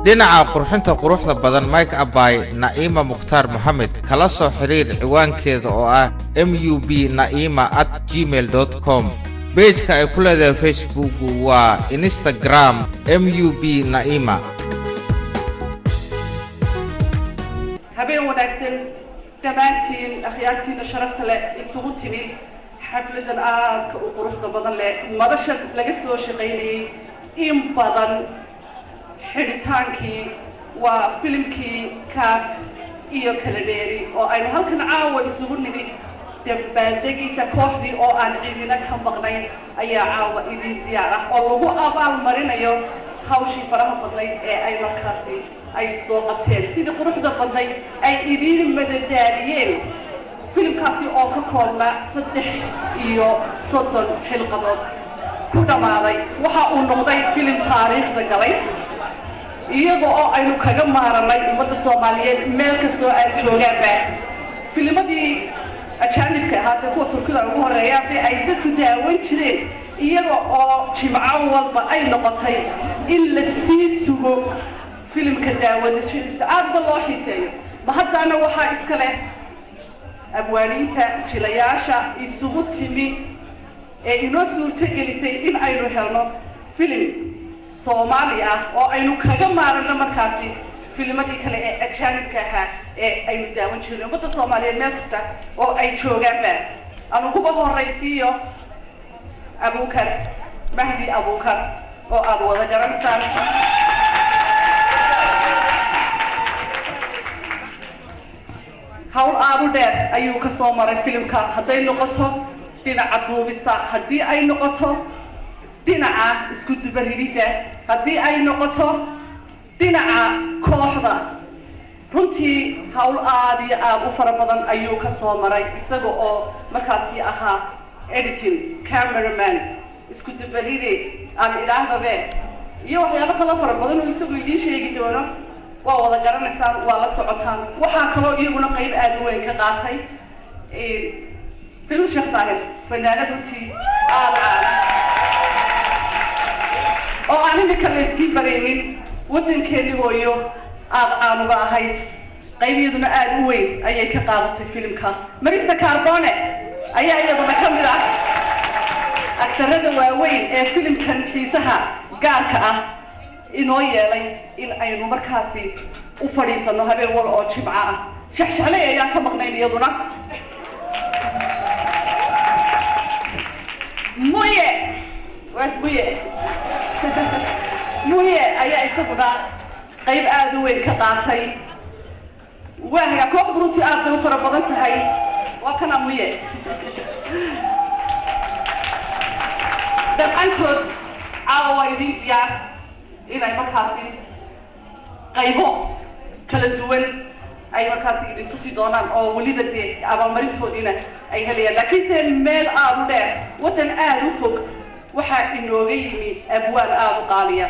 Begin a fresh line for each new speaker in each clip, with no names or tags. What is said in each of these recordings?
dhinaca qurxinta quruxda badan make up by Naima Mukhtar Mohamed kala soo xiriir ciwaankeeda oo ah mubnaima@gmail.com page-ka ay ku leedahay Facebook waa Instagram mubnaima
habeen wanaagsan dhammaantiin akhyaartiina sharafta leh isugu timi xafladan aadka u quruxda badan leh madasha laga soo shaqaynayay in badan xidhitaankii waa filimkii kaaf iyo kala dheeri oo aynu halkan caawa isugu nimid dabaaldegiisa kooxdii oo aan ciidina ka maqnayn ayaa caawa idin diyaar ah oo lagu abaalmarinayo hawshii faraha badnayd ee ay markaasi ay soo qabteen sidii quruxda badnayd ay idin madadaaliyeen filimkaasi oo ka koobnaa 30 xilqadood ku dhamaaday waxa uu noqday filim taariikhda galay iyaga oo aynu kaga maaranay ummadda Soomaaliyeed meel kastoo ay joogaanba filmadii ajaanibka ahaatee kuwa Turkida ugu horeeya ay dadku daawan jireen iyaga oo jimco walba ay noqotay in la sii sugo filimka daawadashadiisa aad loo xiiseeyo ma haddana waxaa iska leh abwaaniinta jilayaasha isugu timi ee inoo suurtagelisay in aynu helno filim Soomaali ah oo aynu kaga maarano markaasi filmadii kale ee ajaanibka ahaa ee aynu daawan jirnay ummadda Soomaaliyeed meel kasta oo ay joogaanba aan ugu horeysiiyo Abuukar Mahdi Abuukar oo aad wada garanaysan hawl aad u dheer ayuu ka soo maray filimka hadday noqoto dhinaca duubista haddii ay noqoto dhinaca isku dubaridida haddii ay noqoto dhinaca kooxda runtii hawl aad iyo aad u fara badan ayuu ka soo maray isaga oo markaasi ahaa editing cameraman isku dubaride aan idhaahdabe iyo waxyaabo kala fara badan oo isagu idiin sheegi doono waa wada garanaysaan waa la socotaan waxaa kaloo iyaguna qayb aad u weyn ka qaatay Fil Sheekh Tahir fanaanad runtii aad oo aan imika la iskiin baraynin waddankeeni hooyo aad uga ahayd qaybiyaduna aad u weyn ayay ka qaadatay filimka Marisa Carbone ayaa iyaduna ka mid ah aktarada waaweyn ee filimkan xiisaha gaarka ah inoo yeelay in aynu markaasi u fadhiisano habeen wal oo jimco ah shaxshaxley ayaan ka maqnayn iyaduna muye ayaa isaguna qayb aad u weyn ka qaatay waaga kooxdu runtii aad bay u fara badan tahay waa kana muye dabcantood caawa idin diyaar inay markaasi qaybo kala duwan ay markaasi idin tusi doonaan oo weliba dee abaalmarintoodiina ay helayaan laakiinse meel aad u dheer waddan aad u fog waxaa inooga yimi abwaan aad u qaaliya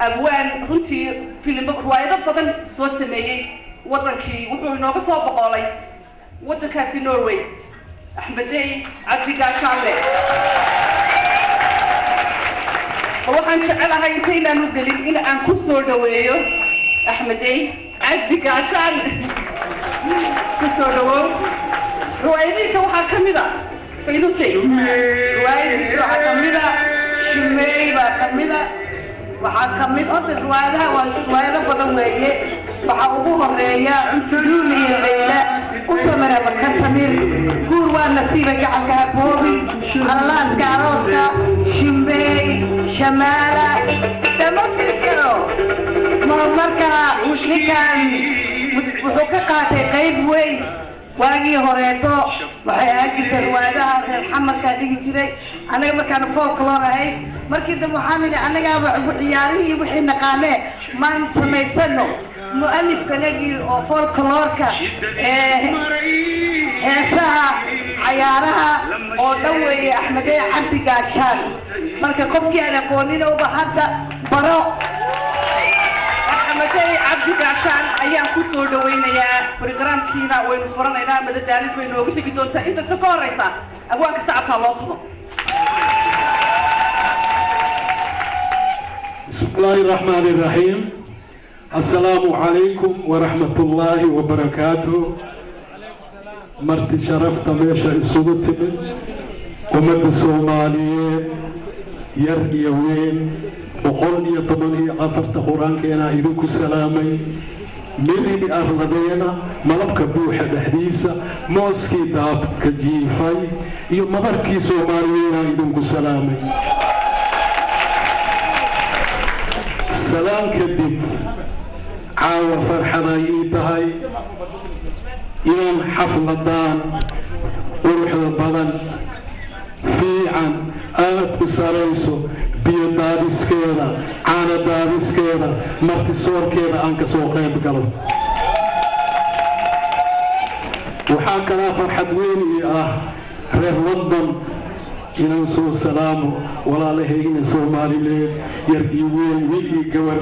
abwaan runtii riwaayado badan soo sameeyey waddankii wuxuu inooga soo boqolay waddankaasi Norway Axmedey Cabdi Gaashaanle waxaan jecelahay intaynaan u gelin in aan ku soo dhaweeyo Axmedey Cabdi Gaashaan ku soo dhawow riwaayadiisa waxaa ka mid ah Faynusay riwaayadiisa waxaa ka mid ah Shumey baa ka mid ah waxaa ka mid horta riwaayadaha waa riwaayado badan weeye waxaa ugu horeeya Luuli iyo Layla u samara marka Samir guur waa nasiiba gacalka haboobi Allaaska arooska Shumey Shamaala dhammaantiin karo marka ninkan wuxuu ka qaatay qayb weyn waagii horeeto waxay ahaan jirtay riwaayadaha reer xamarka dhigi jiray anaga markaan folklore ahay markii dambe waxaan nidhi annagaaba ugu ciyaarihii wixii naqaanee maan samaysano mu'alifkanagii oo folklorka heesaha cayaaraha oo dhan weeye Axmedey Cabdi Gaashaan marka qofkii aan aqooninowba hadda baro Axmedey Cabdi Gaashaan ayaan ku soo dhawaynayaa برنامجنا وينفرنا مدى دالت وينو وحي دونتا انت سكور ريسا أبواك ساعة كالوتو
بسم الله الرحمن الرحيم السلام عليكم ورحمة الله وبركاته مرتي شرفت ميشا إسوغت من ومد الصوماليين يرقي وين وقل يطبني عفرت قرآن كينا إذوك سلامي ملي أرلدينا ملبك بوحة حديثة موسكي دابت كجيفاي إيو مدركي صوماليين إذوك سلامي سلام كدب عاوة فرحة ضيئتهاي إلى حفلة دان وروح البدن في عن آت بساريسو بيو دادس كيرا عانا دادس كيرا مرتي صور كيرا أنك سوقين بقلب وحاكنا فرحة ويني ريه وضن إلى نسو السلام ولا لهين سومالي لين يرقي وين ويلي قور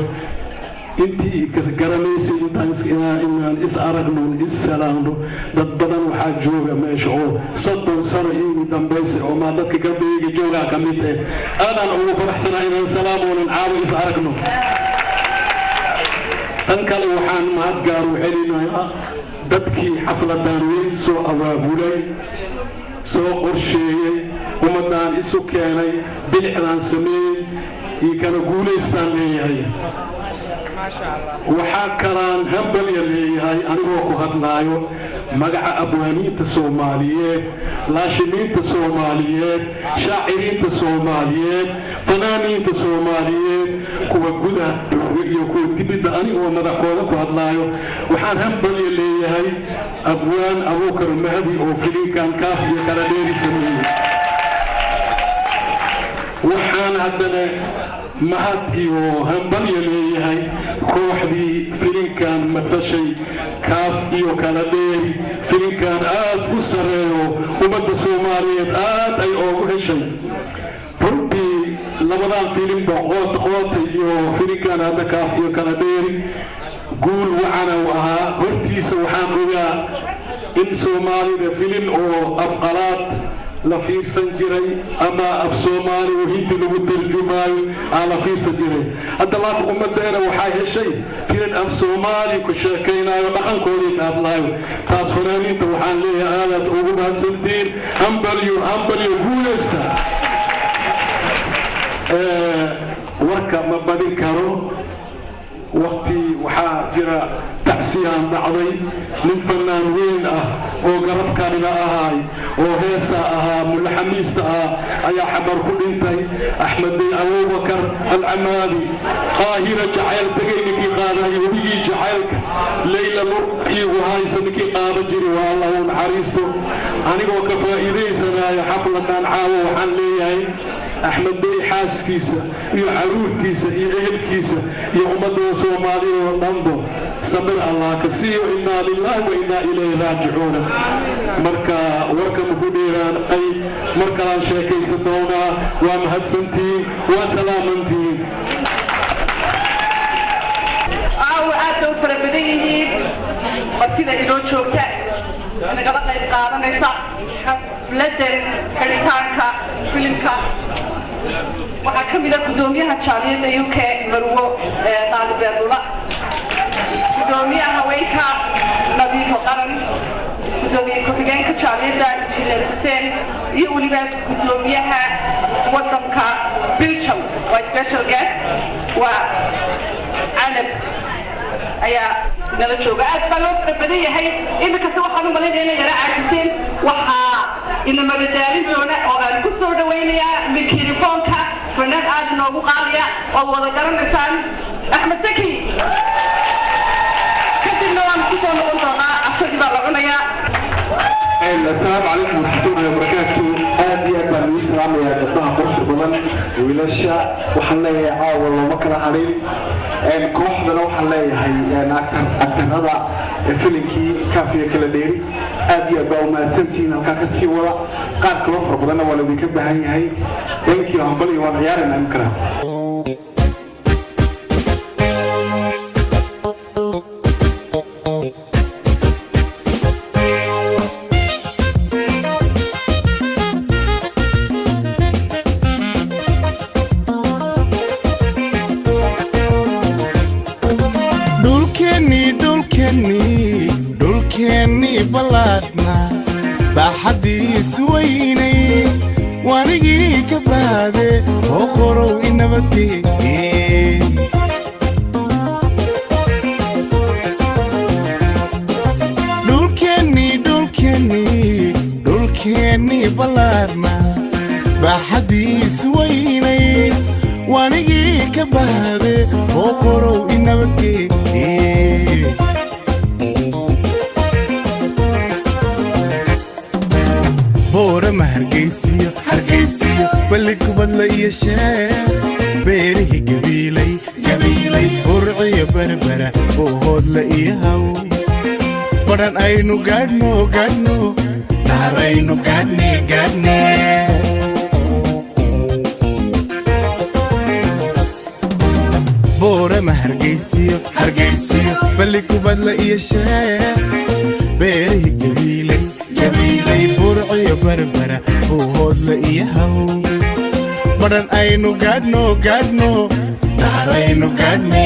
intii garanaysa inaan is aragno is salaamno dad badan waxa jooga meesha oo 30 sano inuu dambeysay oo ma dadka gabdhiga jooga kamid ah aanan ugu faraxsanahay inaan salaamoon caawi is aragno tan kale waxaan mahad gaar u celinayaa dadkii xafladan weyn soo abaabulay soo qorsheeyay ummadaan isu keenay bilicdan sameeyay iyo kana guuleystaan leeyahay waxaa kalaan hambal leeyahay anigoo ku hadlaayo magaca abwaaniinta Soomaaliyeed laashimiinta Soomaaliyeed shaaciriinta Soomaaliyeed fanaaniinta Soomaaliyeed kuwa gudaha iyo kuwa dibadda anigoo madaxooda ku hadlaayo waxaan hambal leeyahay abwaan Abuukar Mahdi oo filinkan kaaf iyo kala dheeri sameeyay waxaan haddana mahad iyo hambal leeyahay kooxdii filinkan madashay kaaf iyo kala dheeri filinkan aad u sareeyo ummadda Soomaaliyeed aad ay ugu heshay runtii labadan filim boqood iyo filinkan hadda kaaf iyo kala dheeri guul wacana ahaa hortiisa waxaan ogaa in Soomaalida filin oo afqalaad la fiirsan jiray ama af Soomaali oo hindi lagu tarjumayo ala fiirsan jiray hadda la ummadeena waxay heshay filan af Soomaali ku sheekaynayo dhaqankoodii ka hadlayo taas fanaaniinta waxaan leeyahay aad ugu mahadsantiin hambaliyo guuleysta warka ma badin karo waqti waxaa jira tacsiyaan dhacday nin fanaan weyn ah oo garabkanina ahaay oo heesa ahaa mulaxamiista ayaa xabar ku dhintay Axmed Abuubakar Al-Amaadi qaahira jacayl tagayniki qaaday wabigi jacaylka Layla iyo haysankii qaada jiri waa Allah u naxariisto anigoo ka faa'iideysanaya xafladan caawa waxaan leeyahay أحمد بي حاسكيسا يو عرورتيسا يو أهلكيسا يو أمدو سومالي ونندو سمر الله كسيو إنا لله وإنا إليه راجعون مركا وركا مكوديران أي مركا لان شاكي سدونا ومهد سنتي وسلامنتي
aad u fara badan yihiin martida inoo joogta nagala qayb qaadanaysa xafladan xiritaanka filimka waxaa ka mid ah gudoomiyaha jaaliyadda UK Marwo Qaalibeerdula gudoomiyaha haweenka Nadiifo Qaran gudoomiye ku-xigeenka jaaliyadda Injineer Hussein iyo waliba gudoomiyaha wadanka Belgium waa special guest waa Anab ayaa nala jooga aad baa loo fara badan yahay imika se waxaan u malaynayaa inay yara caajiseen waxaa ina madadaalin doona oo aan ku soo dhawaynayaa mikrofoonka fanaan aad inoogu qaaliya ood wada garanaysaan Axmed Saki kadibna waan isku soo noqon doonaa cashadii baa la cunayaa
السلام عليكم ورحمة الله وبركاته أدي أبان السلام يا جماعة قرش البلد ويلاشا وحنا عاول ومكر عليم كوح ذا لو حنا هي أكتر هذا فيلمكي كافية كلا ديري أدي أبان ما سنتين الكاكسي ولا قال كلوف ربنا ولا بيكب هاي thank you همبلي وعيارنا مكره
dhulkeennii ballaadhna baaxaddiis weynay wanigii ka baade oo qorow i nabadgee dhulkeennii ballaadhna baaxaddiis weynay wanigii ka baade oo qorow i nabadgee boorama hargeysiyo balli kubadla iyo sheer beerihi gabiilay burciyo berbera boohoodla iyo haw badhan aynu gaadhno dhaaraynu gaadhne boorama hargeysiyo balli kubadla iyo sheer beerihi gabiilay burciyo berbera boohoodla iyo haw badhan aynu gaadhno dhaaraynu gaadhne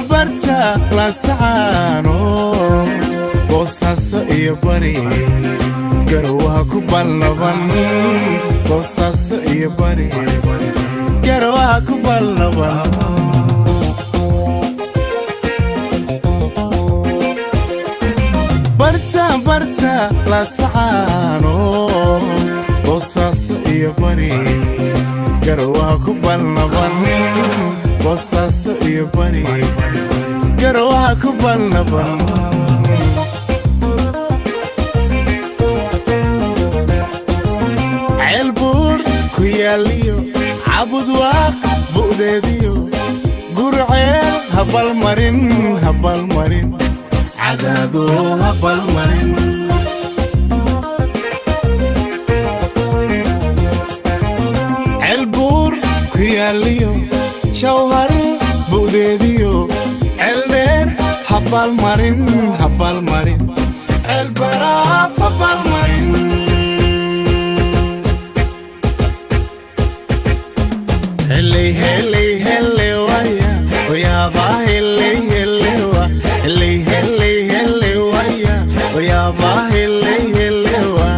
barta laasacaano boosaaso iyo bari garowaha ku balnaban boosaaso iyo bari garowaha ku balnaban barta laasacaano boosaaso iyo bari garowaha ku balnaban boosaaso iyo bari garowaha ku balnaban ceelbuur ku yaaliyo cabudwaaq bu'deediyo gurceel habalmarin cadaado habalmarin ceelbuur ku yaaliyo jawhar bu'deediyo ceeldheer habalmarin ceelbaraaf habalmarin hele waya wayaaba hele waya wayaaba hele wa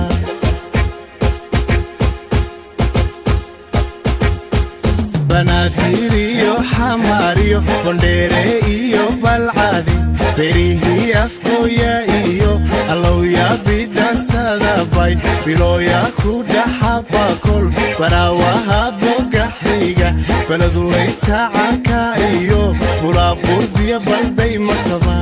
banaadir iyo xamaariyo bondheere iyo balcadi berihii afkooya iyo allowya bidhansadabay bilooya ku dhaxabakol baraawaha bogaxiga baladuray tacanka iyo bulaaburdiya balday mataba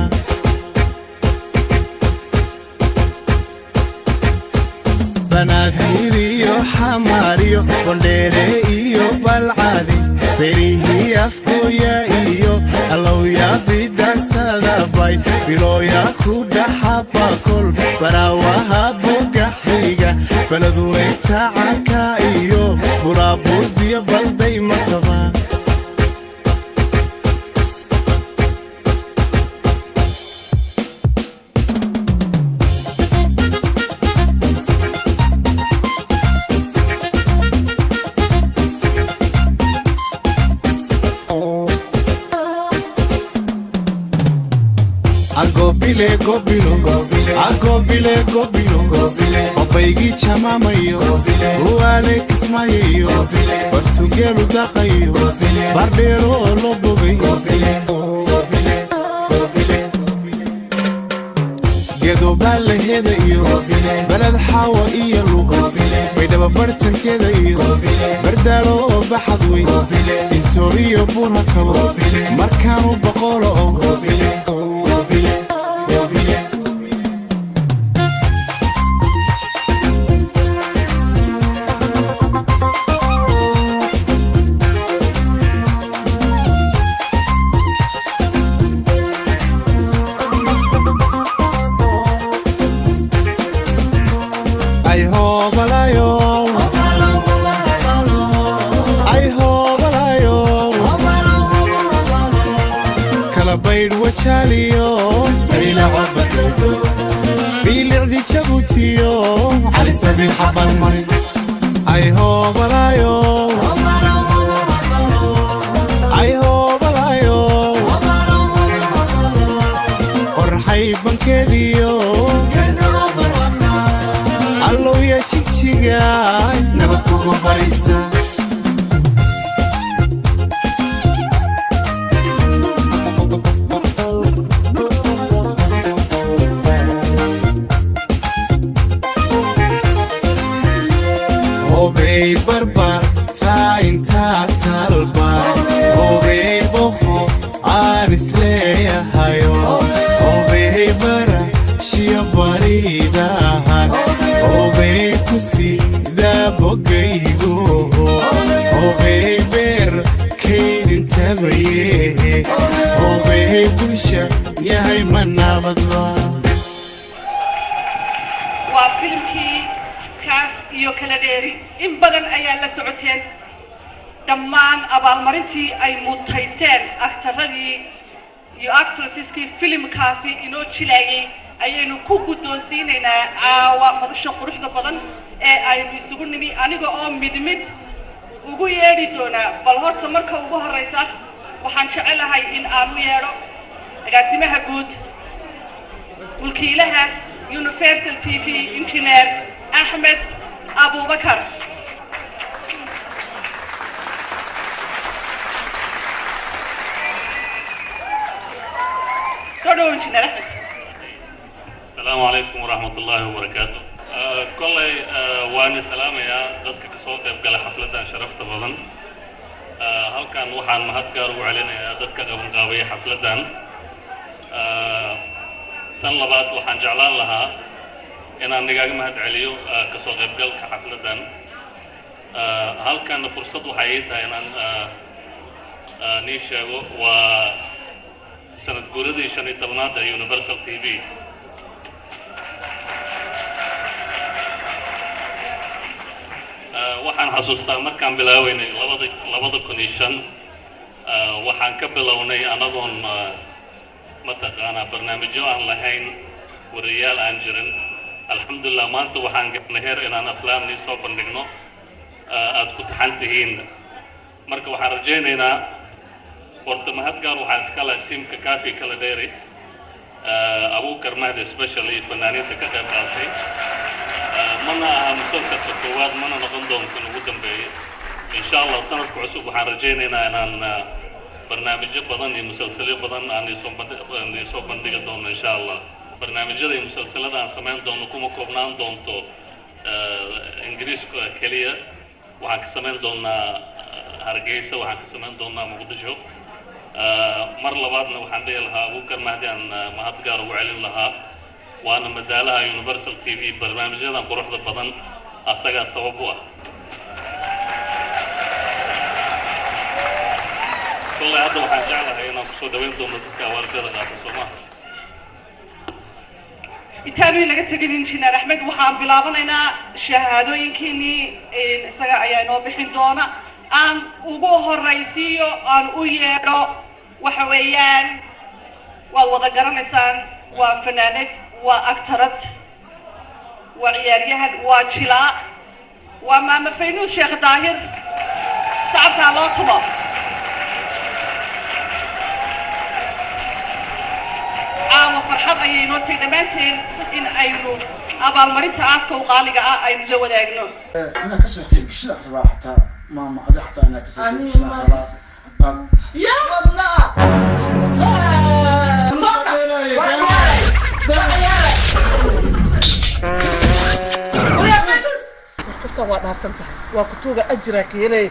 banaadir iyo xamaariyo bondheere iyo balcadi berihii afkooya iyo allowya bidhansadabay bilooya ku dhaxabakol baraawaha bogaxiga baladuray tacanka iyo bulaaburdiya balday mataba gobile obaygii jamaamayo uwaale kismayayo bartugeelu daqayo bardheero oo loo bogay gedobaa la hedayo baled xaawa iyo lugo baydhaba bartankeeda iyo bardaalo oo baxad wey insooriyo burha kabo markaanu boqolo oo bilicdi jabutiyo cali sabiix habalmarin ay hoobalayo bulsha yahay ma nabadba
waa filimkii kaas iyo kala dheeri in badan ayaa la socoteen dhammaan abaalmarintii ay mutaysteen aktaradii iyo actresskii filimkaasi inoo jilayay ayaynu ku guddoonsiinaynaa caawa madasha quruxda badan ee aynu isugu nimi aniga oo mid ugu yeedhi doonaa bal horta marka ugu horreysa waxaan jecelahay in aan u yeedho agaasimaha guud mulkiilaha Universal TV Engineer Ahmed Abubakar سودو انجينير احمد
السلام عليكم ورحمة الله وبركاته. كلي وأنا سلام يا ضدك كسوق يبقى حفلة شرفت بضن. هل كان وحنا مهتجر وعلينا يا ضدك قبل قابية حفلة طلبات وحنا جعلان لها إن النجاج مهد عليو كسوق يبقى كحفلة هل كان فرصة وحياتها إن نيشة و سنة قردي شني تبنات يونيفرسال تي في waxaan xasuustaa markaan bilaaweynay labada kun iyo shan waxaan ka bilownay anagoon mataqaanaa barnaamijyo aan lahayn wariyaal aan jirin alxamdulilah maanta waxaan gaarnay heer inaan aflaamnii soo bandhigno aad ku taxan tihiin marka waxaan rajaynaynaa horta mahadgaar waxaa iska leh tiimka kaafi kala dheeri abuukar mahdi especially fanaaniinta ka qayb qaatay mana aha musalsalka koowaad mana noqon doonto ugu dambeeyay insha allah sanadka cusub waxaan rajaynaynaa inaan barnaamijyo badan iyo musalsalyo badan aan isoo bandhigi doono insha allah barnaamijyada iyo musalsalada aan samayn doono kuma koobnaan doonto ingiriiska keliya waxaan ka samayn doonaa hargeysa waxaan ka samayn doonaa muqdisho mar labaadna waxaan dhihi lahaa abuukar mahdi aan mahadgaar ugu celin lahaa waana madaalaha Universal TV barnaamijyadan quruxda badan asagaa sabab u ah كل هذا waxaan jeclahay inaan kusoo dhaweyn doono dadka awaalkada qaata Soomaaliya
intaanu naga tagin injineer Ahmed waxaan bilaabanaynaa shahaadooyinkiini isaga ayaa inoo bixin doona aan ugu horeysiyo aan u yeedho waxa weeyaan waad wada garanaysaan waa fanaanad waa aktarad waa ciyaaryahan waa jilaa waa maama Faynuus Sheekh Daahir sacabka loo tumo caawa farxad ayay noo tahay dhammaanteen in aynu abaalmarinta aadka u qaaliga ah aynu la wadaagno
أنا كسر قيم كسر أخبار حتى ما أدري حتى أنا كسر
يا والله waa dhaarsan tahay waa kutuuga ajra ka helay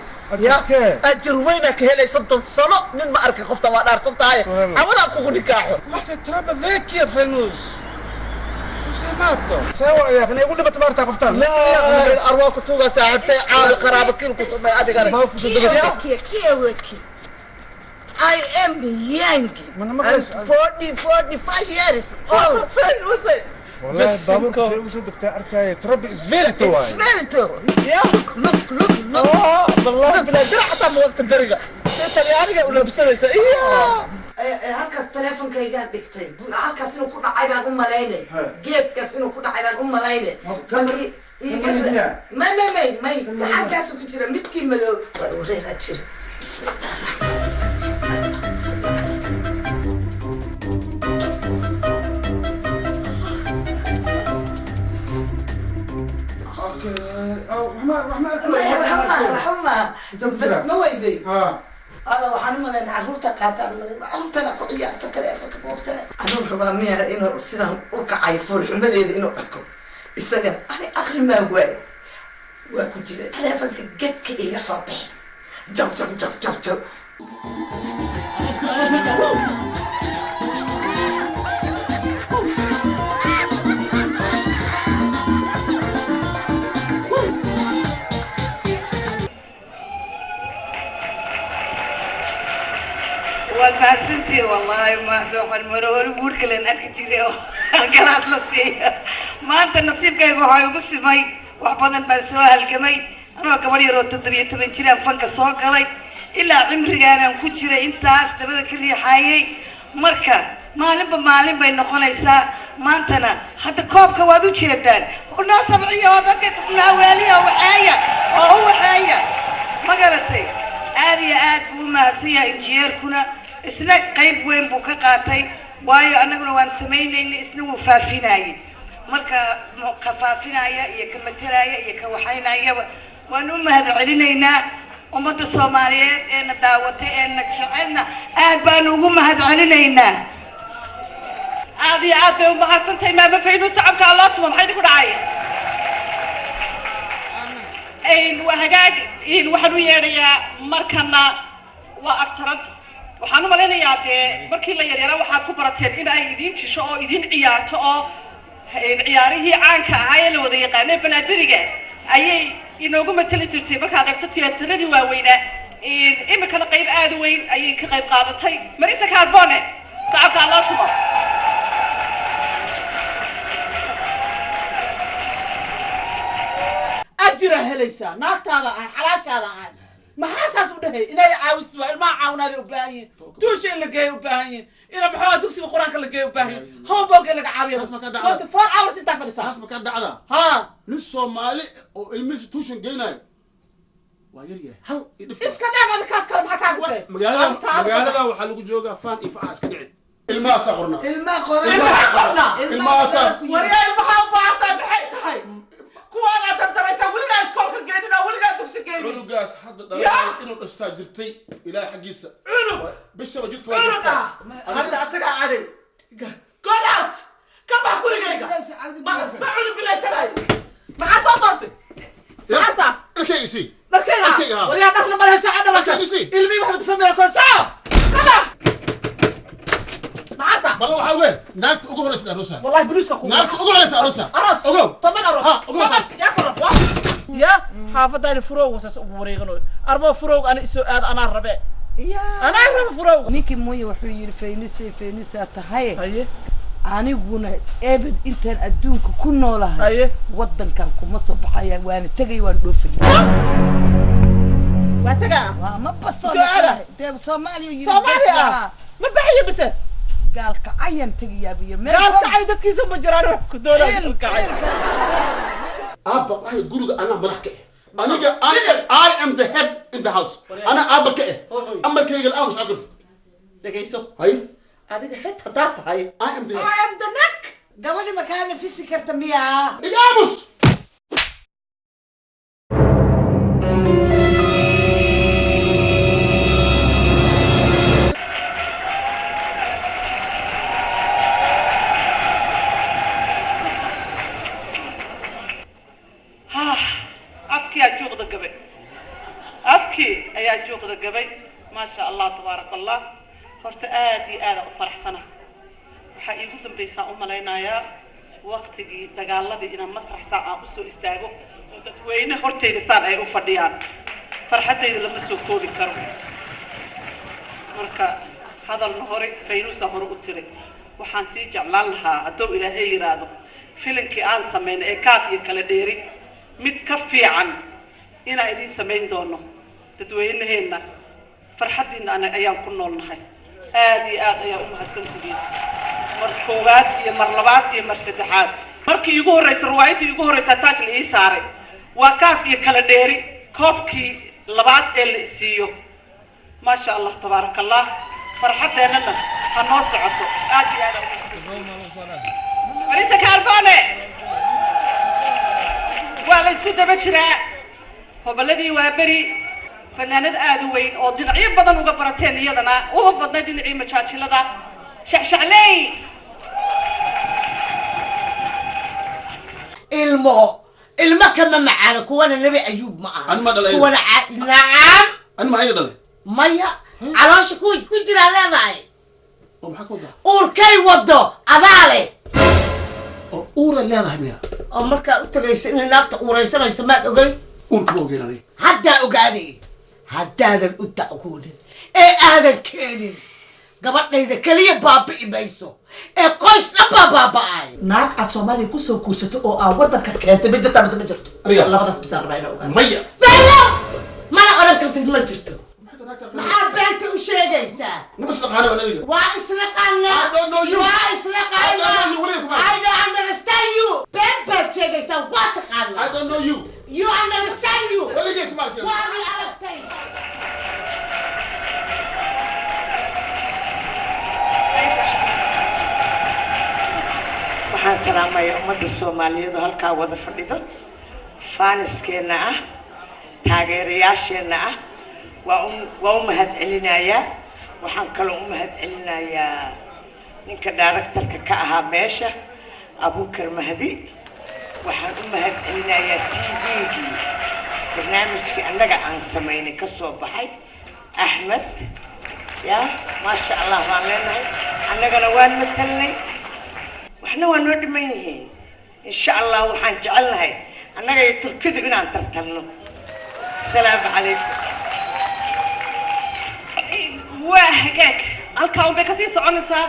ajr weyna ka helay 60 sano nin ma arkay qofta waa dhaarsan tahay awada kugu nikaaxo
waxta traba veek ya Faynuus سمعته سوا يا أخي يقول لي بتمرت قفتان
لا الأرواح كتوغا ساعدتي عاد قرابة كيلو كسمي هذه قال
ما في شيء
كي I am young and 45 years old Faynuus
والله بابور وش بدك تعرف تربي اسفلتو
It's very true look
والله بلا درع حتى ما وقت البرقة سيت يعني ولا بسنة
halkaas teleefonkaygaan dhigtay halkaas inuu ku dhacay baan u malaynay geeskaas inuu ku dhacay baan u malaynay may halkaas ku jira midkii madow wareera jira بس ما ويدي هذا وحنا ما نعرفه قاطع أنتنا كعيار تلفك فوقتها أنا ربما إنه السلام وقع يفرح مدري إنه أكو السلام أنا آخر ما هو وكنت تلفك جت كإيه صبح جو والمحسنتي والله ما دوح المرور بورك لان اكتيري قالت لطي ما انت نصيب كاي waxay ugu simay wax badan baan soo halgamay anoo gabar yar oo 17 jir ah fanka soo galay ilaa cimrigaana ku jiray intaas dabada ka riixayay marka maalin bay noqonaysaa maantana hadda koobka waad u jeedaan una sabciyo dadka naawaliya waxaya magaratay aad iyo aad buu mahadsan injineerkuna isna qayb weyn buu ka qaatay waayo anaguna waan sameeynay isna wuu faafinayay marka ka faafinaya iyo ka matalaya iyo ka waxaynaya waan u mahad celinaynaa ummadda Soomaaliyeed ee na daawatay ee na jecelna aad baan ugu mahad celinaynaa aad iyo aad bay u mahadsantahay maama Faynus shacabka Allah tuma maxay ku dhacay وهجاج waxaan u yeedhayaa markana waa aktarad waxaan u maleynayaa markii la yaryara waxaad ku barateen in ay idin jisho oo idin ciyaarto oo ciyaarihii caanka ahaa ee la wada yaqaanay banaadiriga ayay inoogu matali jirtay markaad eegto tiyaatarradii waaweynaa imikana qayb aad u weyn ayay ka qayb qaadatay Marisa Carbone shacabka Allah tuma
أجرا هليسا ناقتادا حلاشادا ما حاسس بدهي إن عاوز ما عاونادي وباهين توشي اللي جاي وباهين إن بحوا دوكسي القرآن اللي جاي وباهين هم بوجي لك عابية
بس ما كان دعوة
4 hours أنت فرسا
بس ما كان دعوة
ها
للصومالي المس توشن جيناي ويريا هل
إيش كده هذا كاس كلام حكاك
مقالة وحلو جوجا فان إفعاس كدعي الماء صغرنا
الماء قرنا
الماء صغر
وريا المحاو بعطا بحيت هاي كوانا ترتريسا ولينا اسكولك جيننا ولينا دوكسي جيني
عنو قاس حد إنو استاجرتي إلى حقيسة
عنو
بس وجدك
عنو هذا أسرع علي Go out كم أقول لك ما عنو بالله سلاي ما حصلت حتى
الكيسي
لكيها ولينا دخل مرة ساعة لك اللي واحد فهمنا كل ساعة
والله حاول ناكت أقول لك أروسا
والله بلوس أقول
ناكت أقول لك أروسا
أروس
أقول
طبعا أروس
أقول
يا كرم يا حافظ هاي الفروق وساس أبوريغنو أربع فروق أنا أنا الربع أنا أعرف فروق
نيكي موي وحوي فينوسي تهاي
هاي
أنا قلنا أبد أنت أدونك كنا لها
هاي
ودن كان كم صباحيا وأنا تجي ونوفي
واتجا
ما بصنا ده
صومالي ما بحي بس
قال كعين تجي يا بير
قال كعيدة كيسة مجرار كدولة كعيد
أبا هاي جروج أنا ملحكة I am the head in the house أنا أبا كأ أما الكيل الآن مش عقلت
دقيسو
هاي
هذه حتة دات هاي
I am the
neck
قبل ما كان في سكرت مياه
إجامس
أفكي أيا جوق ذا قبي ما شاء الله تبارك الله هرت آدي فرح سنة وحقيقة بيسا أمالينا يا وقتي دقال دي إنا مسرح ساعة أسو استاغو وين هرتي دسان أي أفرديان فرحة دي لما سوكولي كرو مركا هذا النهاري فينوسا هرو قتري وحان سي جعلان لها أدو إلى أي رادو فيلنكي آن سمين إي كافي كالديري متكفي عن إنا إدين سمين دونو dadweynaheena farxadiina ana ayaan ku noolnahay aad iyo aad ayaa u mahadsantihiin mar koowaad iyo mar labaad iyo mar saddexaad markii ugu horeysay riwaayadii ugu horeysay taaj la ii saaray waa kaaf iyo kala dheeri koobkii labaad ee la isiiyo ma sha Allah tabaaraka Allah farxadeennana ha noo socoto aad iyo aad Marisa Carbone waa la isku daba jiraa hobaladii waa bari فنانات آدوين أو دنعي بدن وقبرتين يدنا وهو بدنا دنعي مشاكل لذا شعلي
المو كم معانا كوانا نبي أيوب معانا
أنا ما دلعي
كوانا نعم
أنا ما أيضا دلعي
مايا علاش كوي جرى لا ضاي
وبحكوا ده
أوركي وضو أذالي
أورا لا ضاي بيها
أمريكا تجلس إن نافت أوريسنا يسمع أوجي
أوركوا أوجينا ليه
حتى أوجاني حتى هذا الأتى أقول إيه هذا الكيني gabadhayda kaliya baabi'i mayso ee qoys dhan baaba'ay naag aad soomaaliya kusoo guursato oo aa waddanka keentay ma jirtaa mise ma jirto labadaas bisaan rabaa inaa ogaado
maya
mana oran kartid ma jirto maxaa beenta u sheegaysaa waa isnaqaanaa waa isnaqaanaa I don't understand you been baad sheegaysaa waa taqaanaa
I don't know you
you understand you waa mi aragtay waxaan salaamayaa ummadda soomaaliyeed oo halkaa wada fadhido faaniskeenna ah taageerayaasheenna ah waa u mahadcelinayaa waxaan kaloo u mahadcelinayaa ninka directorka ka ahaa meesha Abuukar Mahdi waxaan u mahadcelinayaa TV-gii barnaamijkii annaga aan samaynay ka soo baxay Axmed ya maasha Allah waan leenahay annagana waan matalnay waxna waa noo dhiman yihiin insha Allah waxaan jecelnahay annaga iyo Turkidu inaan tartanno salaamu calaykum
waa hagaag halkaa unbay kasii soconaysaa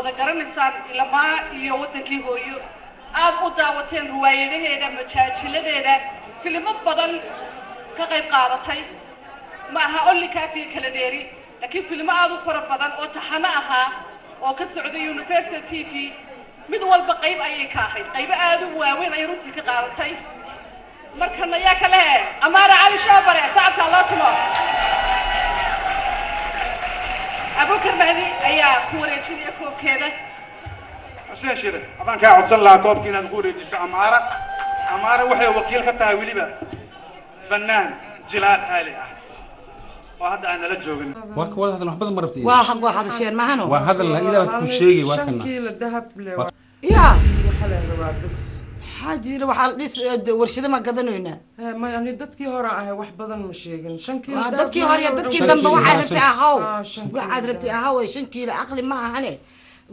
wada garanaysaan ilmaa iyo wadankii hooyo aad u daawateen riwaayadaheeda majaajiladeeda filimo badan ka qayb qaadatay ma aha only kaafiya kala dheeri laakiin filimo aad u fara badan oo taxano ahaa oo ka socday Universal TV mid walba qayb ayay ka ahayd qayb aad u waaweyn ay runtii ka qaadatay markana yaa kale Amara Ali Shabare saacadka Allah tumo أبو كرمهدي أيها كوريجين يا كوب كذا.
حسين شيرة أبان كعود صلى كوب كنا نقول يجلس أمارة وحي وكيل كتها وليبا فنان جلال هالي وهذا أنا لا جوجن.
وهذا اللي حبض مرتين.
واحد الشيء ما هنو.
وهذا اللي إذا بتمشي وكنا.
شنكيل الذهب
يا.
وحلا الربع بس.
حاجة وحال ليس ورشة ما قدنوا هنا.
ما يعني دتكي هراء واحد بدن مشيجن شنكيل.
دتكي هراء دتكي دم واحد ربتها واحد ربتها شنكيل عقلي ما هني.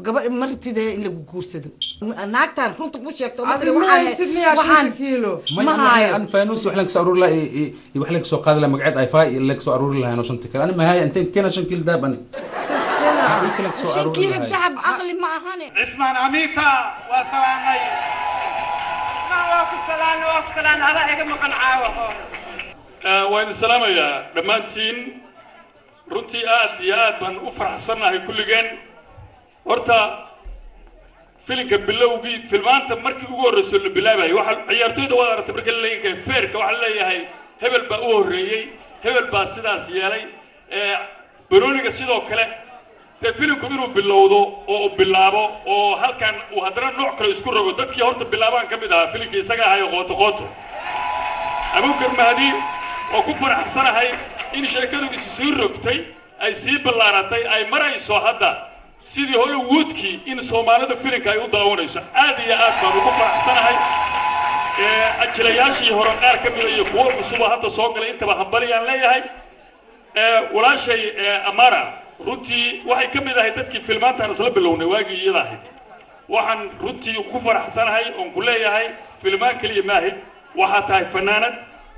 قبل مرتي ده اللي بكورسدو. ناكتر كنت بوش يكتب.
واحد كيلو.
ما هاي. أنا فانوس وحلك سأرور لا يوحلك سوق هذا لما قعد أيفاي لك سأرور له أنا شنتك. أنا ما هاي أنت كنا شنكيل ده بني.
شنكيل الذهب عقلي ما هني.
اسمان أميتا وسلامي.
واقف سلام هذا إيه مقن عاوه.
وين السلام يا دمانتين runtii aad baan u faraxsanahay kulligeen horta filimka bilowgii filmaanta markii ugu horeysay la bilaabay waxa ciyaartooyda wada aragtay markii la leeyahay feerka waxa la leeyahay hebel baa u horeeyay hebel baa sidaas yeelay baroniga sidoo kale filimku inuu bilowdo oo bilaabo oo halkan uu hadana nooc kale isku rogo dadkii horta bilaabaan kamid ah filimkii isaga ahay qoto Abu Karmahdi oo ku faraxsanahay in sheekadu isii rogtay ay sii ballaaratay ay marayso hadda sidii Hollywoodkii in Soomaalida filimka ay u daawanayso aad iyo aad baan ugu faraxsanahay ajlayaashii hore qaar ka mid ah iyo kuwa cusub hadda soo galay intaba hambaliyaan leeyahay walaashay Amara runtii waxay ka mid ahay dadkii filmaantan isla bilownay waagii iyada ahayd waxaan runtii ku faraxsanahay oo ku leeyahay filmaan kaliya maahid waxa tahay fanaanad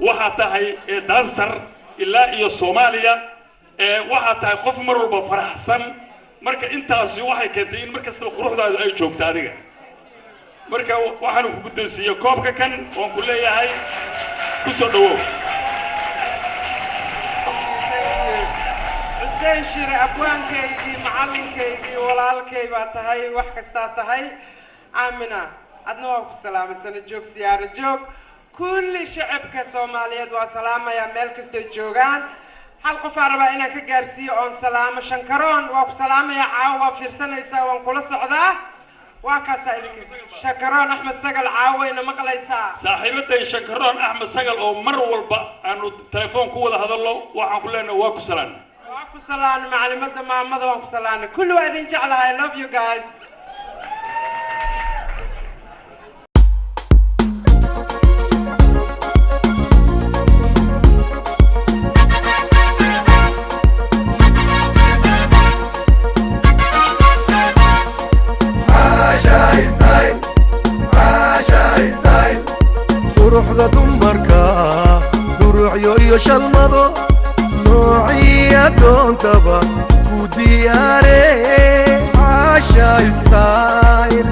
waxa tahay dancer ilaa iyo Soomaaliya waxa tahay qof mar walba faraxsan marka intaasi waxay keentay in markasta quruxdaadu ay joogto adiga marka waxaan ku guddoonsiiyay koobka kan oo ku leeyahay ku soo dhawow
حسين شير أبوان كيدي معلم كيدي ولا كيبا تهاي وحكستا تهاي آمنا أدنوك بالسلامة سنة جوك سيارة جوك كل شعب كصوماليات وسلامة يا ملكست الجوغان حلقة فاربا إنا كجارسي أون سلامة شنكرون وبسلامة يا عاوة في سنة يساوون كل صعدة وكاسا شنكرون أحمد سقل عاوة إنا مقليسا
صاحبتي شنكرون أحمد سقل أو مر والبا أنو تليفون كولا هذا الله وحن كلنا واكو سلام
واكو سلام معلمات محمد واكو سلام كل واحد جعلها I love you guys
quruxda dumarka duruucyo iyo shalmado noociya doontaba ku diyaare caasha style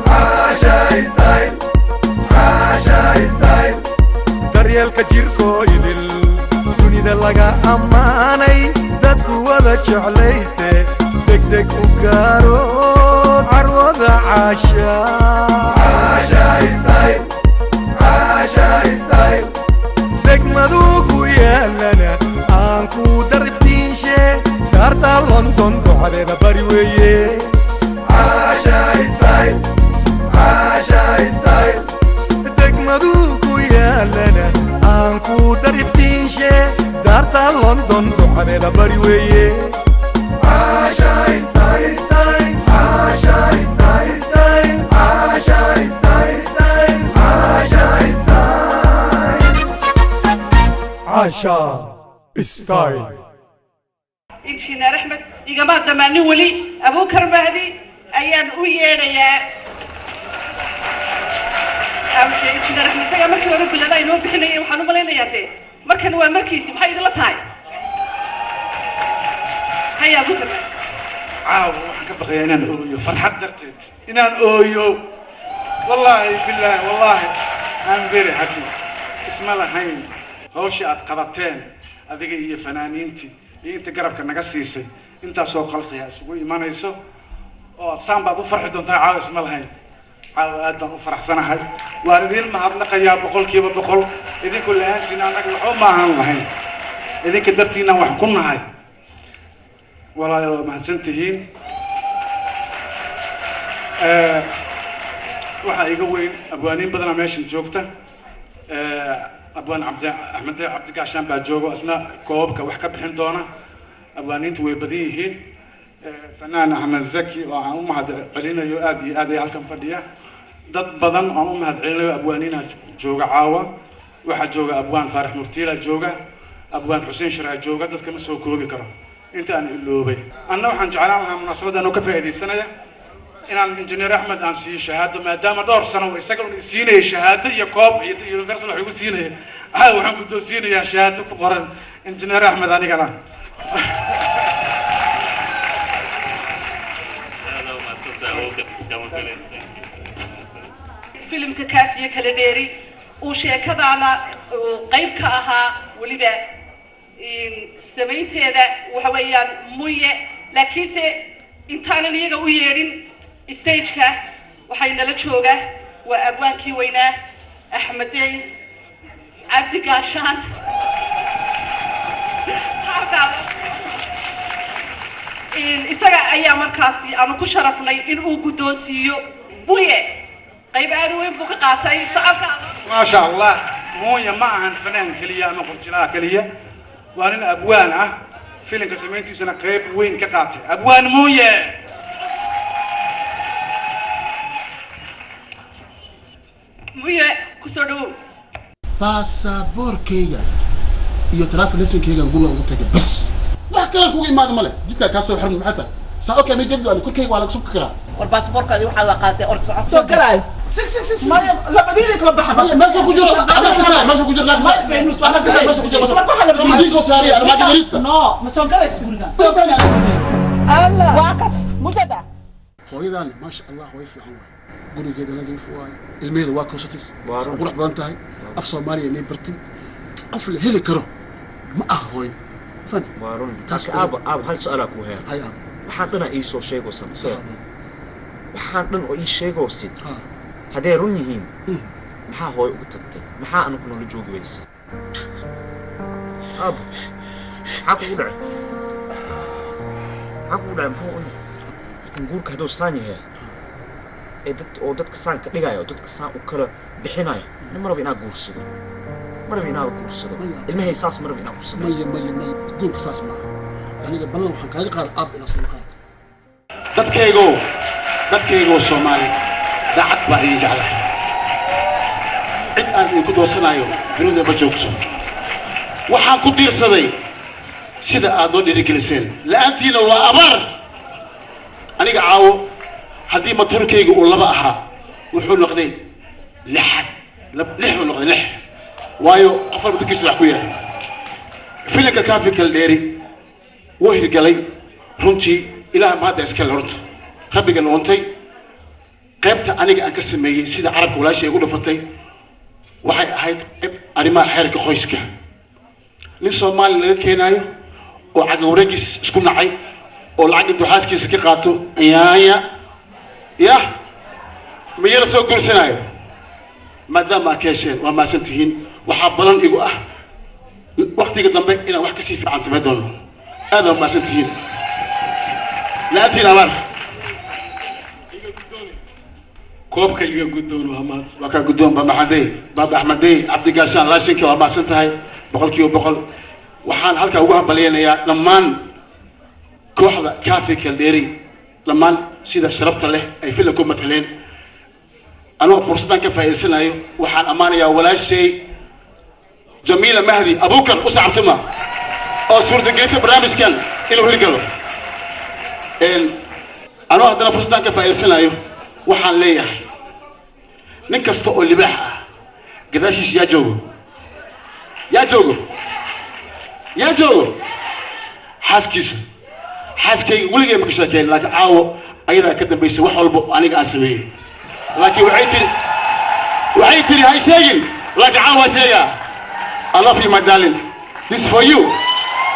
daryeelka jirkoo idil dunida laga ammaanay dadku wada jeclayste degdeg u gaaro carwada caasha degmadu ku yaalana aan ku dariftiinshe daarta london docadeeda bari weeye degmadu ku yaalana aan ku dariftiinshe daarta london docadeeda bari weeye عاشا ستايل
إنجنير أحمد إجماع دماني ولي أبو كربهدي أيام ويانا يا إنجنير أحمد سجى مركز أوروبي لنا ينوب بحنا وحنو ملينا يا دي مركز هو مركز بحي دلت هاي هيا أبو كربه
عاو وحنا بغي إن أويو فرحة درتت إن أويو والله بالله والله I'm very happy اسم الله هين hawsha aad qabateen adiga iyo fanaaniintii iyo inta garabka naga siisay intaasoo qalqiya isugu imanayso oo aad saan baad u farxi doontaa caawa isma lahayn caawa aad baan u faraxsanahay waan idin mahadnaqayaa boqolkiiba boqol idinku lahaantiin annaga waxba ma ahaan lahayn idinka dartiina wax ku nahay walaalayaal waa mahadsan tihiin waxaa iga weyn abwaaniin badana meeshan joogta أبوان أحمد عبد القاشان باجوجو أثناء كوبك وحكى بحين دونا أبوانين تويبديهين فنان أحمد زكي وأم هذا علينا يؤدي هالكم فدية ضد بدن أم هذا علينا أبوانين جوجا عاوة واحد جوجا أبوان فارح مفتيلة جوجا أبوان حسين شرع جوجا ضد كم سو كوبي كرا أنت أنا اللوبي أنا وحن جعلنا مناسبة أنه كفى هذه السنة إن الإنجنير أحمد أنسي شهادة ما دام دور سنة ويسقون سينة شهادة يكوب يونيفرسال حيو سينة وحن قدو سينة يا شهادة بقرن إنجنير أحمد أنا كنا
فيلم كافية كالديري وشيكذا على قيب كأها ولبا سمينتي هذا وحويان موية لكيسة إنتانا نيجا ويرين ستيجك وحين لتشوجا وأبوانكي وينه أحمدي عبد القاشان إسرع أيام مركزي أنا كشرفني إن وجودوسيو موية قيب هذا وين بقعتي صعب
ما شاء الله موية معهن فنان كلية أنا قلت لها كلية وأنا أبوان فيلم كسمينتي سنة قيب وين كقعتي أبوان موية
موية كسرو
baasaboorkayga iyo travel licenskayga guriga ugu tagay bas wax kale kugu imaado male jidka ka soo xirmay maxay tahay saa okay ma jiddu aan kurkayga waa laga soo karaa
war baasaboorkaadi waxaa la qaatay or soo galay مريم لا بديني اسمه بحر
ما سوق جرس انا كسا ما سوق جرس انا كسا ما سوق جرس ما دينكو ساري انا ما جريست
نو ما سوق جرس الله واقص مجدا
hooyadaan ما شاء الله way fiican waay gurigeeda nadiif waay ilmeeda waa koosatis qurux badan tahay af Soomaaliya inay bartay qof la heli karo ma ah hooy
فدي
وارون أب هل سؤالك وهي
هيا
وحنا إيسو شيء وسام وحنا إيش شيء وسيد هذا رنيهم maxaa hooy ugu tagtay maxaa anu kuna joogi weysa ab maxaa kugu dhacay laakiin guurka hadduu saan yahay oo dadka saan ka dhigaya oo dadka saan u kala bixinaya nin maraba inaa guursado ilmahay saas maraba inaa ku sameeyo
maya guurka saas maaha aniga ballan waxaan kaaga qaada aab inaa soo qaado
dadkaygoo Soomaali dacad baa idin jeclahay cid aan idinku doosanayo dunida ma joogto waxaan ku diirsaday sida aad noo dhiirigeliseen la'aantiina waa abar aniga caawo haddii maturkayga uu 2 ahaa wuxuu noqday 6 waayo afar dadkiisu wax ku yahay filimka kaafi kala dheeri wuu hirgalay runtii ilaah maanta iska la horto rabbiga noontay qaybta aniga aan ka sameeyay sida carabka walaashay ugu dhafatay waxay ahayd arrimaha xeerka qoyska nin Soomaali laga keenayo oo cagawragis isku nacay oo lacag duxaaskiisa ka qaato ya miyana soo guursanayo maadaama keesheen waa maasantihiin waxaa balan igu ah waqtiga dambe inaan wax ka sii fiican sameyn doono aad waa maasantihiin laatiin abar كوبك يقودون وهمات وكا قدوم بابا أحمدي عبد القاسان لا شك وما سنتهاي بقول كيو بقول وحان هلكا وقع بلينا يا لمان كوحدة كافي كالديري لمان سيدا شرفت له أي في لكم مثلين أنا فرصتنا كفايسنا أيو وحان أمانة يا ولا شيء جميلة مهدي أبوكر أسعى تما أو سورة الجيش برامج كان إنه هرجله أنا هذا فرصتنا كفايسنا أيو waxaan leeyahay nin kasta oo libaax ah gadaashiis yaa joogo xaaskayga weligay ma ka sheekeyn laakiin caawo ayadaa ka dambaysa wax walba aniga aan sameeyey laakiin waxay tiri hay sheegin laakiin caawo waa sheegaa I love you my darling this is for you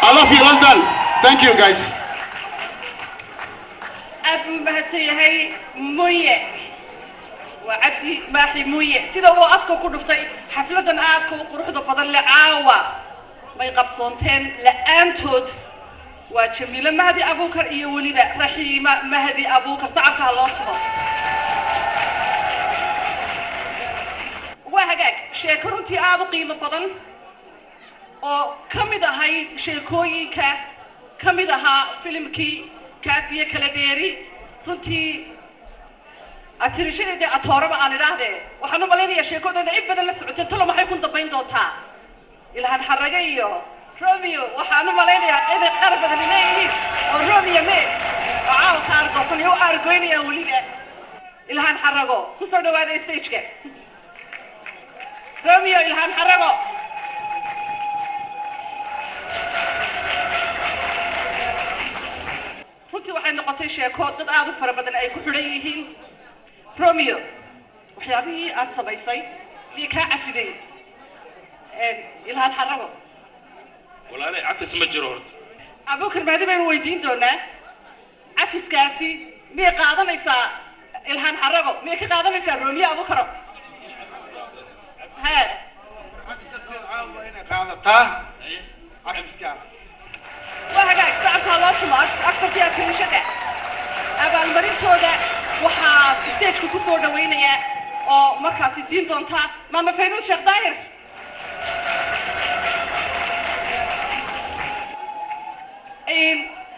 I love you London thank you guys
أبو مهتي موية وعبدي ماحي موية سيدا هو أفكو كله في حفلة آدكو وقروحة بدل لعاوة ما يقبصونتين لأنتود وجميلة مهدي أبوكر إيه ولينا رحيمة مهدي أبوكر صعبك الله تبا وهاك شاكرونتي آدو قيمة بدل وكم إذا هاي شاكوي كم إذا ها فيلمكي كافية كلا ديري runtii atirishada atooraba aan idhaahdee waxaan u malaynayaa sheekoodan in badan la socoteen talo maxay ku dambayn doontaa ilaahan xaraga iyo Romeo waxaan u malaynayaa inay qaar badan leeyihiin oo Romeo mee oo caaw ka argoosan iyo argoynaya waliba ilaahan xarago ku soo dhawaada stage-ka Romeo ilaahan xarago runtii waxay noqotay sheeko dad aad u fara badan ay ku xidhan yihiin Romeo waxyaabihii aad samaysay miyay kaa cafiday ilhaan xarago
walaalay cafis ma jiro horta
abuukar maadi baynu weydiin doonaa cafiskaasi miyay qaadanaysaa ilhaan xarago miyay ka qaadanaysaa Romeo abuukaro haa
qaadataa cafiska
وهاك ساعتها الله تمات أكثر فيها كل شيء أبى المريض هذا وحاب ستيج كوسور دوينية أو مركز سين دونتا ما فينوش شيخ داير